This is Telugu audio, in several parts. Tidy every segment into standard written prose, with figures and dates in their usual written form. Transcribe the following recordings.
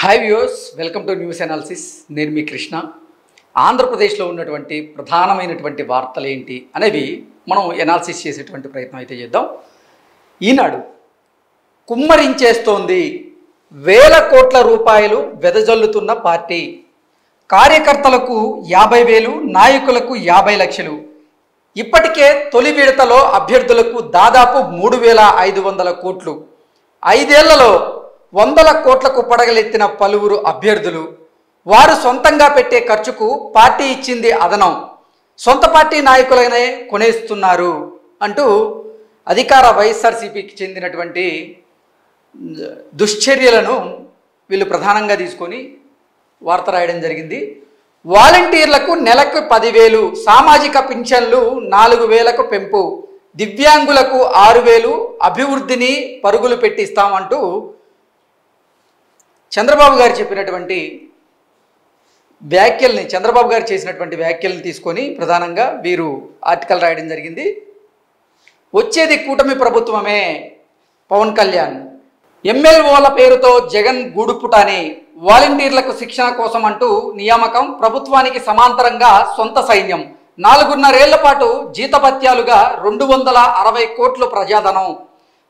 Hi viewers, welcome to news analysis. నేను మీ కృష్ణ. ఆంధ్రప్రదేశ్లో ఉన్నటువంటి ప్రధానమైనటువంటి వార్తలు ఏంటి అనేవి మనం అనాలిసిస్ చేసేటువంటి ప్రయత్నం అయితే చేద్దాం. ఈనాడు కుమ్మరించేస్తోంది. వేల కోట్ల రూపాయలు వెదజల్లుతున్న పార్టీ. కార్యకర్తలకు 50,000, నాయకులకు 50 లక్షలు. ఇప్పటికే తొలి విడతలో అభ్యర్థులకు దాదాపు 3,500 కోట్లు. 5 ఏళ్లలో 100 కోట్లకు పడగలెత్తిన పలువురు అభ్యర్థులు. వారు సొంతంగా పెట్టే ఖర్చుకు పార్టీ ఇచ్చింది అదనం. సొంత పార్టీ నాయకులనే కొనేస్తున్నారు అంటూ అధికార వైఎస్ఆర్సీపీకి చెందినటువంటి దుశ్చర్యలను వీళ్ళు ప్రధానంగా తీసుకొని వార్త రాయడం జరిగింది. వాలంటీర్లకు నెలకు 10,000, సామాజిక పింఛన్లు 4,000కు పెంపు, దివ్యాంగులకు 6,000, అభివృద్ధిని పరుగులు పెట్టిస్తామంటూ చంద్రబాబు గారు చెప్పినటువంటి వ్యాఖ్యల్ని, చంద్రబాబు గారు చేసినటువంటి వ్యాఖ్యల్ని తీసుకొని ప్రధానంగా వీరు ఆర్టికల్ రాయడం జరిగింది. వచ్చేది కూటమి ప్రభుత్వమే. పవన్ కళ్యాణ్ ఎమ్మెల్యేల పేరుతో జగన్ గూడుపుటాని, వాలంటీర్లకు శిక్షణ కోసం అంటూ నియామకం, ప్రభుత్వానికి సమాంతరంగా సొంత సైన్యం, 4.5 ఏళ్ల పాటు జీతభత్యాలుగా 260 కోట్లు ప్రజాధనం,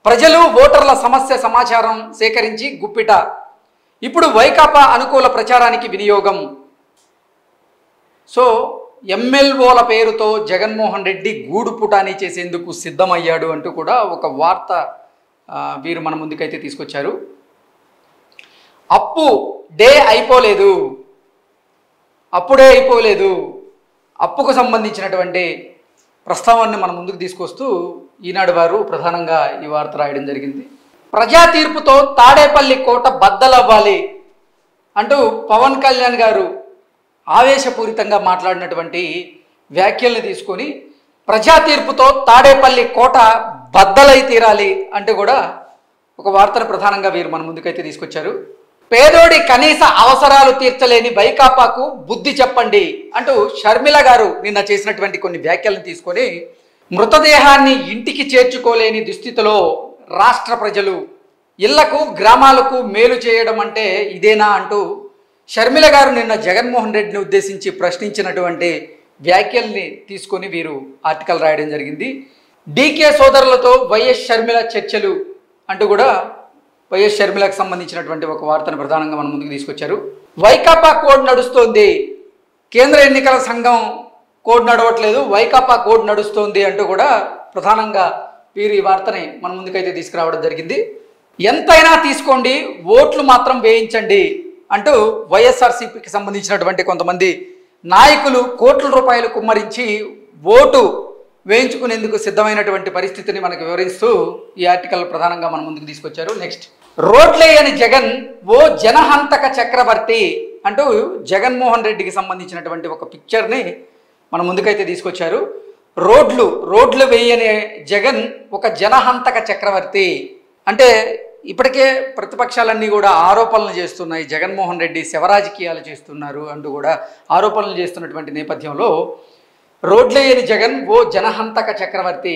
ప్రజలు ఓటర్ల సమస్య సమాచారం సేకరించి గుప్పిట, ఇప్పుడు వైకాపా అనుకూల ప్రచారానికి వినియోగం. సో ఎమ్మెల్యేల పేరుతో జగన్మోహన్ రెడ్డి గూడుపుటాని చేసేందుకు సిద్ధమయ్యాడు అంటూ కూడా ఒక వార్త వీరు మన ముందుకైతే తీసుకొచ్చారు. అప్పు డే అయిపోలేదు, అప్పుడే అయిపోలేదు. అప్పుకు సంబంధించినటువంటి ప్రస్తావనని మన ముందుకు తీసుకొస్తూ ఈనాడు వారు ప్రధానంగా ఈ వార్త రాయడం జరిగింది. ప్రజా తీర్పుతో తాడేపల్లి కోట బద్దలవ్వాలి అంటూ పవన్ కళ్యాణ్ గారు ఆవేశపూరితంగా మాట్లాడినటువంటి వ్యాఖ్యల్ని తీసుకొని ప్రజా తీర్పుతో తాడేపల్లి కోట బద్దలై తీరాలి అంటూ కూడా ఒక వార్తను ప్రధానంగా వీరు మన ముందుకైతే తీసుకొచ్చారు. పేదోడి కనీస అవసరాలు తీర్చలేని వైకాపాకు బుద్ధి చెప్పండి అంటూ షర్మిల గారు నిన్న చేసినటువంటి కొన్ని వ్యాఖ్యలను తీసుకొని మృతదేహాన్ని ఇంటికి చేర్చుకోలేని దుస్థితిలో రాష్ట్ర ప్రజలు, ఇళ్లకు గ్రామాలకు మేలు చేయడం అంటే ఇదేనా అంటూ షర్మిల గారు నిన్న జగన్మోహన్ రెడ్డిని ఉద్దేశించి ప్రశ్నించినటువంటి వ్యాఖ్యల్ని తీసుకొని వీరు ఆర్టికల్ రాయడం జరిగింది. డీకే సోదరులతో వైఎస్ షర్మిల చర్చలు అంటూ కూడా వైఎస్ షర్మిలకు సంబంధించినటువంటి ఒక వార్తను ప్రధానంగా మన ముందుకు తీసుకొచ్చారు. వైకాపా కోడ్ నడుస్తోంది, కేంద్ర ఎన్నికల సంఘం కోడ్ నడవట్లేదు, వైకాపా కోడ్ నడుస్తోంది అంటూ కూడా ప్రధానంగా వీరు ఈ వార్తని మన ముందుకైతే తీసుకురావడం జరిగింది. ఎంతైనా తీసుకోండి, ఓట్లు మాత్రం వేయించండి అంటూ వైఎస్ఆర్సీపీకి సంబంధించినటువంటి కొంతమంది నాయకులు కోట్ల రూపాయలు కుమ్మరించి ఓటు వేయించుకునేందుకు సిద్ధమైనటువంటి పరిస్థితిని మనకు వివరిస్తూ ఈ ఆర్టికల్ ప్రధానంగా మన ముందుకు తీసుకొచ్చారు. నెక్స్ట్, రోడ్లేయని జగన్ ఓ జనహంతక చక్రవర్తి అంటూ జగన్మోహన్ రెడ్డికి సంబంధించినటువంటి ఒక పిక్చర్ని మన ముందుకైతే తీసుకొచ్చారు. రోడ్లు వేయని జగన్ ఒక జనహంతక చక్రవర్తి అంటే ఇప్పటికే ప్రతిపక్షాలన్నీ కూడా ఆరోపణలు చేస్తున్నాయి, జగన్మోహన్ రెడ్డి శవరాజకీయాలు చేస్తున్నారు అంటూ కూడా ఆరోపణలు చేస్తున్నటువంటి నేపథ్యంలో రోడ్లేయని జగన్ ఓ జనహంతక చక్రవర్తి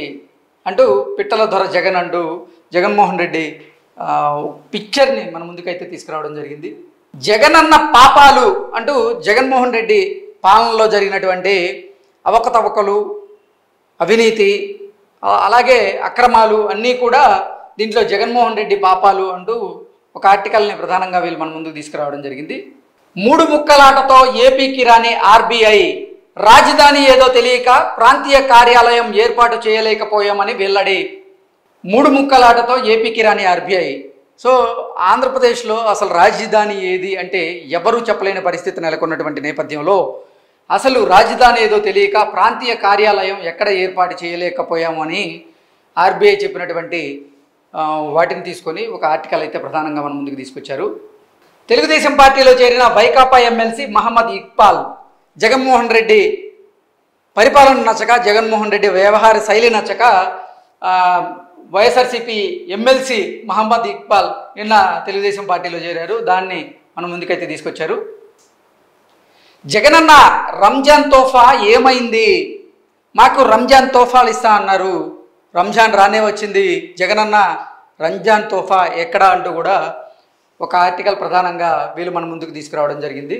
అంటూ పిట్టల దొర జగన్ అంటూ జగన్మోహన్ రెడ్డి పిక్చర్ని మన ముందుకైతే తీసుకురావడం జరిగింది. జగనన్న పాపాలు అంటూ జగన్మోహన్ రెడ్డి పాలనలో జరిగినటువంటి అవకతవకలు, అవినీతి, అలాగే అక్రమాలు అన్నీ కూడా దీంట్లో జగన్మోహన్ రెడ్డి పాపాలు అంటూ ఒక ఆర్టికల్ని ప్రధానంగా వీళ్ళు మన ముందుకు తీసుకురావడం జరిగింది. 3 ముక్కలాటతో ఏపీకి రాని ఆర్బీఐ, రాజధాని ఏదో తెలియక ప్రాంతీయ కార్యాలయం ఏర్పాటు చేయలేకపోయామని వెల్లడి. 3 ముక్కలాటతో ఏపీకి రాని ఆర్బీఐ. సో ఆంధ్రప్రదేశ్లో అసలు రాజధాని ఏది అంటే ఎవరూ చెప్పలేని పరిస్థితి నెలకొన్నటువంటి నేపథ్యంలో అసలు రాజధాని ఏదో తెలియక ప్రాంతీయ కార్యాలయం ఎక్కడ ఏర్పాటు చేయలేకపోయామని ఆర్బీఐ చెప్పినటువంటి వాటిని తీసుకొని ఒక ఆర్టికల్ అయితే ప్రధానంగా మన ముందుకు తీసుకొచ్చారు. తెలుగుదేశం పార్టీలో చేరిన వైకాపా ఎమ్మెల్సీ మహమ్మద్ ఇక్బాల్, జగన్మోహన్ రెడ్డి పరిపాలన నచ్చక, జగన్మోహన్ రెడ్డి వ్యవహార శైలి నచ్చక వైఎస్ఆర్సీపీ ఎమ్మెల్సీ మహమ్మద్ ఇక్బాల్ నిన్న తెలుగుదేశం పార్టీలో చేరారు. దాన్ని మన ముందుకైతే తీసుకొచ్చారు. జగనన్న రంజాన్ తోఫా ఏమైంది? మాకు రంజాన్ తోఫాలు ఇస్తా అన్నారు, రంజాన్ రానే వచ్చింది, జగనన్న రంజాన్ తోఫా ఎక్కడ అంటూ కూడా ఒక ఆర్టికల్ ప్రధానంగా వీళ్ళు మన ముందుకు తీసుకురావడం జరిగింది.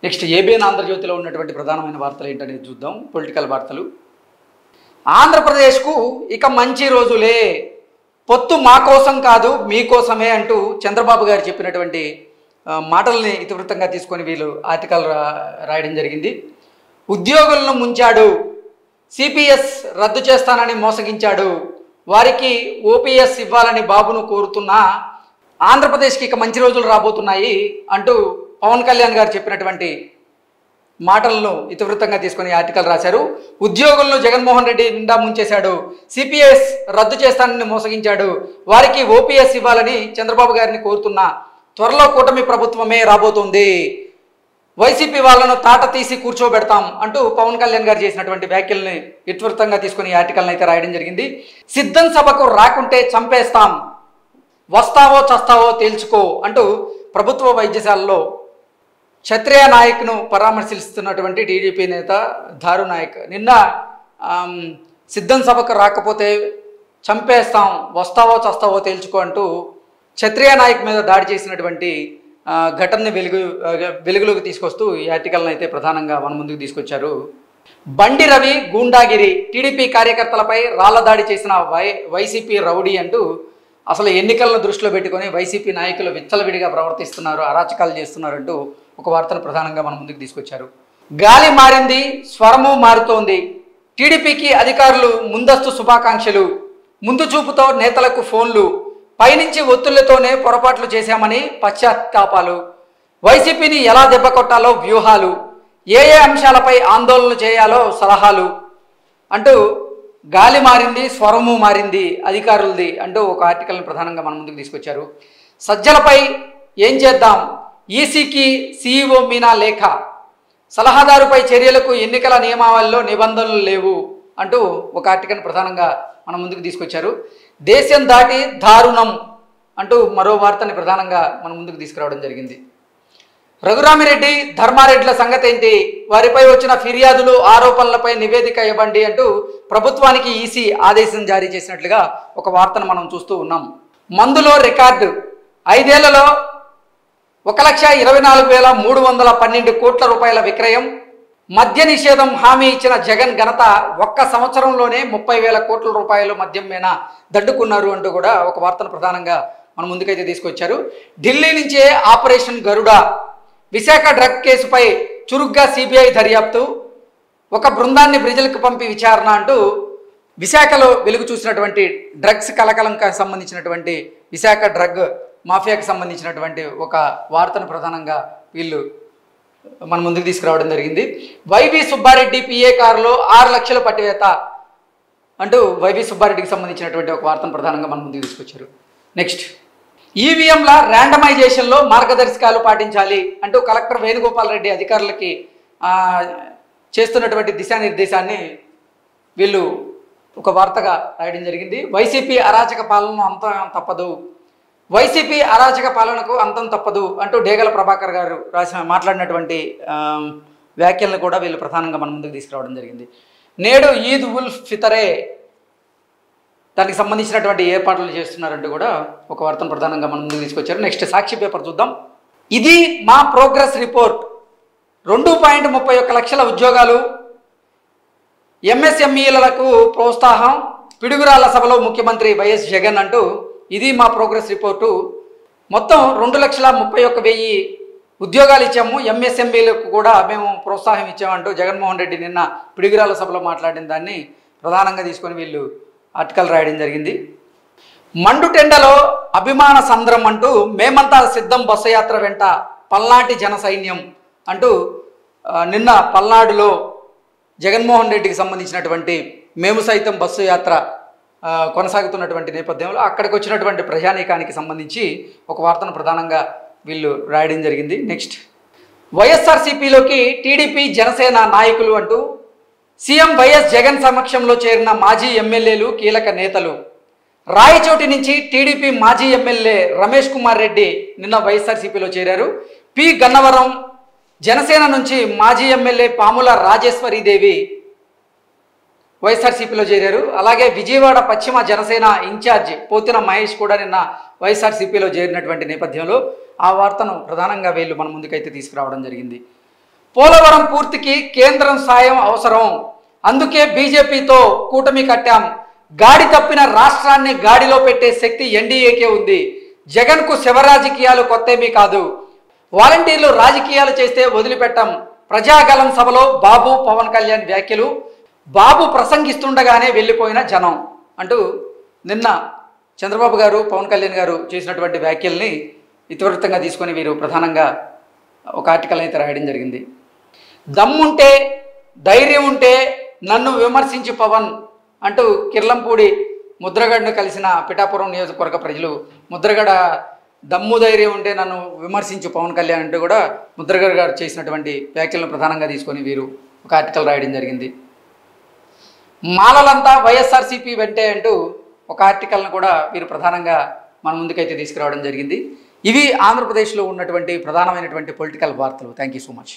నెక్స్ట్ ఏబిఎన్ ఆంధ్రజ్యోతిలో ఉన్నటువంటి ప్రధానమైన వార్తలు ఏంటనేది చూద్దాం. పొలిటికల్ వార్తలు. ఆంధ్రప్రదేశ్కు ఇక మంచి రోజులే, పొత్తు మా కోసం కాదు మీకోసమే అంటూ చంద్రబాబు గారు చెప్పినటువంటి మాటల్ని ఇతివృత్తంగా తీసుకొని వీళ్ళు ఆర్టికల్ రాయడం జరిగింది. ఉద్యోగులను ముంచాడు, సిపిఎస్ రద్దు చేస్తానని మోసగించాడు, వారికి ఓపీఎస్ ఇవ్వాలని బాబును కోరుతున్నా ఆంధ్రప్రదేశ్కి ఇక మంచి రోజులు రాబోతున్నాయి అంటూ పవన్ కళ్యాణ్ గారు చెప్పినటువంటి మాటలను ఇతివృత్తంగా తీసుకొని ఆర్టికల్ రాశారు. ఉద్యోగులను జగన్మోహన్ రెడ్డి నిండా ముంచేశాడు, సిపిఎస్ రద్దు చేస్తానని మోసగించాడు, వారికి ఓపీఎస్ ఇవ్వాలని చంద్రబాబు గారిని కోరుతున్నా త్వరలో కూటమి ప్రభుత్వమే రాబోతుంది, వైసీపీ వాళ్ళను తాట తీసి కూర్చోబెడతాం అంటూ పవన్ కళ్యాణ్ గారు చేసినటువంటి వ్యాఖ్యల్ని ఇతివృత్తంగా తీసుకుని ఈ ఆర్టికల్ని అయితే రాయడం జరిగింది. సిద్ధం సభకు రాకుంటే చంపేస్తాం, వస్తావో చస్తావో తేల్చుకో అంటూ ప్రభుత్వ వైద్యశాలలో క్షత్రియ నాయక్ను పరామర్శిస్తున్నటువంటి టీడీపీ నేత దారు నాయక్ నిన్న సిద్ధం సభకు రాకపోతే చంపేస్తాం, వస్తావో చస్తావో తేల్చుకో అంటూ క్షత్రియ నాయక్ మీద దాడి చేసినటువంటి ఘటనని వెలుగులోకి తీసుకొస్తూ ఈ ఆర్టికల్ని అయితే ప్రధానంగా మన ముందుకు తీసుకొచ్చారు. బండి రవి గూండాగిరి, టీడీపీ కార్యకర్తలపై రాళ్ల దాడి చేసిన వైసీపీ రౌడీ అంటూ అసలు ఎన్నికలను దృష్టిలో పెట్టుకొని వైసీపీ నాయకులు విచ్చలవిడిగా ప్రవర్తిస్తున్నారు, అరాచకాలు చేస్తున్నారంటూ ఒక వార్తను ప్రధానంగా మన ముందుకు తీసుకొచ్చారు. గాలి మారింది, స్వరము మారుతోంది, టీడీపీకి అధికారులు ముందస్తు శుభాకాంక్షలు, ముందు చూపుతో నేతలకు ఫోన్లు, పైనుంచి ఒత్తిళ్లతోనే పొరపాట్లు చేశామని పశ్చాత్తాపాలు, వైసీపీని ఎలా దెబ్బ కొట్టాలో వ్యూహాలు, ఏ అంశాలపై ఆందోళన చేయాలో సలహాలు అంటూ గాలి మారింది, స్వరము మారింది అధికారులది అంటూ ఒక ఆర్టికల్ని ప్రధానంగా మన ముందుకు తీసుకొచ్చారు. సజ్జలపై ఏం చేద్దాం, ఈసీకి సీఈఓ మీనా లేఖ, సలహాదారుపై చర్యలకు ఎన్నికల నియమావళిలో నిబంధనలు లేవు అంటూ ఒక ఆర్టికల్ని ప్రధానంగా మన ముందుకు తీసుకొచ్చారు. దేశం దాటి దారుణం అంటూ మరో వార్తని ప్రధానంగా మన ముందుకు తీసుకురావడం జరిగింది. రఘురామిరెడ్డి ధర్మారెడ్డిల సంగతి ఏంటి, వారిపై వచ్చిన ఫిర్యాదులు ఆరోపణలపై నివేదిక ఇవ్వండి అంటూ ప్రభుత్వానికి ఈసీ ఆదేశం జారీ చేసినట్లుగా ఒక వార్తను మనం చూస్తూ ఉన్నాం. మందులో రికార్డు, 5 ఏళ్లలో 1,24,312 కోట్ల రూపాయల విక్రయం, మద్య నిషేధం హామీ ఇచ్చిన జగన్ ఘనత, ఒక్క సంవత్సరంలోనే 30,000 కోట్ల రూపాయలు మద్యం మీద దండుకున్నారు అంటూ కూడా ఒక వార్తను ప్రధానంగా మన ముందుకైతే తీసుకొచ్చారు. ఢిల్లీ నుంచే ఆపరేషన్ గరుడ, విశాఖ డ్రగ్ కేసుపై చురుగ్గా సిబిఐ దర్యాప్తు, ఒక బృందాన్ని బ్రిజల్కి పంపి విచారణ అంటూ విశాఖలో వెలుగు చూసినటువంటి డ్రగ్స్ కలకలంకి సంబంధించినటువంటి విశాఖ డ్రగ్ మాఫియాకి సంబంధించినటువంటి ఒక వార్తను ప్రధానంగా వీళ్ళు మన ముందుకు తీసుకురావడం జరిగింది. వైవి సుబ్బారెడ్డి పిఏ కారులో 6 లక్షల పట్టివేత అంటూ వైవి సుబ్బారెడ్డికి సంబంధించినటువంటి ఒక వార్తను ప్రధానంగా మన ముందుకు తీసుకొచ్చారు. నెక్స్ట్, ఈవీఎంల ర్యాండమైజేషన్లో మార్గదర్శకాలు పాటించాలి అంటూ కలెక్టర్ వేణుగోపాల్ రెడ్డి అధికారులకి చేస్తున్నటువంటి దిశానిర్దేశాన్ని వీళ్ళు ఒక వార్తగా రాయడం జరిగింది. వైసీపీ అరాచక పాలన అంతం తప్పదు, వైసీపీ అరాచక పాలనకు అంతం తప్పదు అంటూ డేగల ప్రభాకర్ గారు మాట్లాడినటువంటి వ్యాఖ్యలను కూడా వీళ్ళు ప్రధానంగా మన ముందుకు తీసుకురావడం జరిగింది. నేడు ఈద్ ఉల్ ఫితరే, దానికి సంబంధించినటువంటి ఏర్పాట్లు చేస్తున్నారంటూ కూడా ఒక వార్తను ప్రధానంగా మన ముందుకు తీసుకొచ్చారు. నెక్స్ట్, సాక్షి పేపర్ చూద్దాం. ఇది మా ప్రోగ్రెస్ రిపోర్ట్, 2.31 లక్షల ఉద్యోగాలు, ఎంఎస్ఎంఈలకు ప్రోత్సాహం, పిడుగురాళ్ల సభలో ముఖ్యమంత్రి వైఎస్ జగన్ అంటూ ఇది మా ప్రోగ్రెస్ రిపోర్టు, మొత్తం 2,31,000 ఉద్యోగాలు ఇచ్చాము, ఎంఎస్ఎంఈలకు కూడా మేము ప్రోత్సాహం ఇచ్చామంటూ జగన్మోహన్ రెడ్డి నిన్న పిడుగురాళ్ల సభలో మాట్లాడిన దాన్ని ప్రధానంగా తీసుకొని వీళ్ళు ఆర్టికల్ రాయడం జరిగింది. మండుటెండలో అభిమాన సంద్రం అంటూ మేమంతా సిద్ధం బస్సు యాత్ర వెంట పల్నాటి జన సైన్యం అంటూ నిన్న పల్నాడులో జగన్మోహన్ రెడ్డికి సంబంధించినటువంటి మేము సైతం బస్సు యాత్ర కొనసాగుతున్నటువంటి నేపథ్యంలో అక్కడికి వచ్చినటువంటి ప్రజానీకానికి సంబంధించి ఒక వార్తను ప్రధానంగా వీళ్ళు రాయడం జరిగింది. నెక్స్ట్, వైఎస్ఆర్సీపీలోకి టీడీపీ జనసేన నాయకులు అంటూ సీఎం వైఎస్ జగన్ సమక్షంలో చేరిన మాజీ ఎమ్మెల్యేలు కీలక నేతలు. రాయచోటి నుంచి టీడీపీ మాజీ ఎమ్మెల్యే రమేష్ కుమార్ రెడ్డి నిన్న వైఎస్ఆర్సీపీలో చేరారు. పి గన్నవరం జనసేన నుంచి మాజీ ఎమ్మెల్యే పాముల రాజేశ్వరీదేవి వైఎస్ఆర్సీపీలో చేరారు. అలాగే విజయవాడ పశ్చిమ జనసేన ఇన్ఛార్జ్ పోతిన మహేష్ కూడా నిన్న వైఎస్ఆర్సీపీలో చేరినటువంటి నేపథ్యంలో ఆ వార్తను ప్రధానంగా వీళ్ళు మన ముందుకైతే తీసుకురావడం జరిగింది. పోలవరం పూర్తికి కేంద్రం సాయం అవసరం, అందుకే బీజేపీతో కూటమి కట్టాం, గాడి తప్పిన రాష్ట్రాన్ని గాడిలో పెట్టే శక్తి ఎన్డీఏకే ఉంది, జగన్కు శివరాజకీయాలు కొత్తేమీ కాదు, వాలంటీర్లు రాజకీయాలు చేస్తే వదిలిపెట్టాం, ప్రజాగలం సభలో బాబు పవన్ కళ్యాణ్ వ్యాఖ్యలు, బాబు ప్రసంగిస్తుండగానే వెళ్ళిపోయిన జనం అంటూ నిన్న చంద్రబాబు గారు పవన్ కళ్యాణ్ గారు చేసినటువంటి వ్యాఖ్యల్ని ఇతివృత్తంగా తీసుకొని వీరు ప్రధానంగా ఒక ఆర్టికల్ అయితే రాయడం జరిగింది. దమ్ముంటే ధైర్యం ఉంటే నన్ను విమర్శించి పవన్ అంటూ కిర్లంపూడి ముద్రగడను కలిసిన పిఠాపురం నియోజకవర్గ ప్రజలు ముద్రగడ దమ్ము ధైర్యం ఉంటే నన్ను విమర్శించు పవన్ కళ్యాణ్ అంటూ కూడా ముద్రగడ గారు చేసినటువంటి వ్యాఖ్యలను ప్రధానంగా తీసుకొని వీరు ఒక ఆర్టికల్ రాయడం జరిగింది. మాలలంతా వైఎస్ఆర్సీపీ వెంటే అంటూ ఒక ఆర్టికల్ను కూడా వీరు ప్రధానంగా మన ముందుకైతే తీసుకురావడం జరిగింది. ఇవి ఆంధ్రప్రదేశ్లో ఉన్నటువంటి ప్రధానమైనటువంటి పొలిటికల్ వార్తలు. Thank you so much.